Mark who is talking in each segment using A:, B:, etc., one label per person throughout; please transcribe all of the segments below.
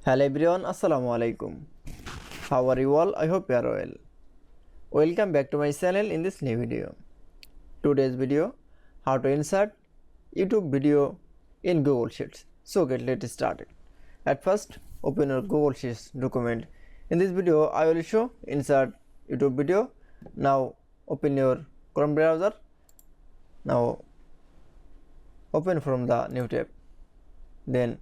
A: Hello everyone, Assalamu alaikum. How are you all? I hope you are well. Welcome back to my channel in this new video. Today's video, how to insert YouTube video in Google Sheets. So let's start it. At first, open your Google Sheets document. In this video, I will show insert YouTube video. Now open your Chrome browser. Now open from the new tab. Then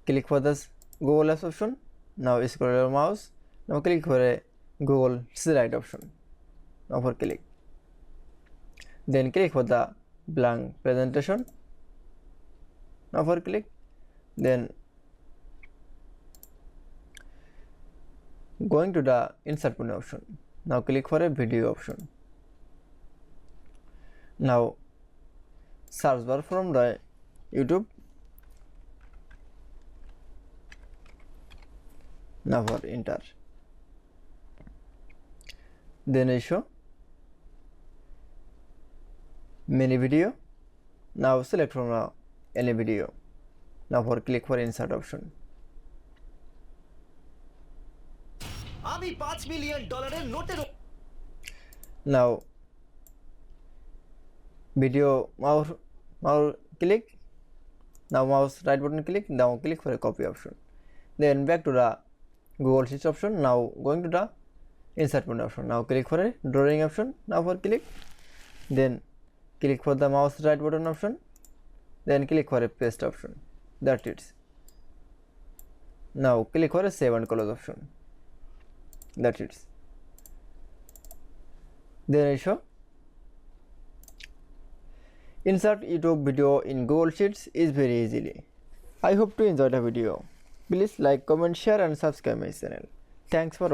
A: click for this Google Apps option. Now scroll your mouse. Now click for a Google Slide option. Now for click. Then click for the blank presentation. Now for click. Then going to the insert menu option. Now click for a video option. Now search bar from the YouTube. Now for enter. Then I show mini video. Now select from any video. Now for click for insert option.
B: আমি $5 million নোটের
A: Now video mouse click. Now mouse right button click. Now click for a copy option. Then back to the Google Sheets option. Now going to the insert menu option. Now click for a drawing option. Now for click. Then click for the mouse right button option. Then click for a paste option. That's it. Now click for a save and close option. That's it. Then I show insert YouTube video in Google Sheets is very easily. I hope to enjoy the video. Please like, comment, share and subscribe my channel. Thanks for watching.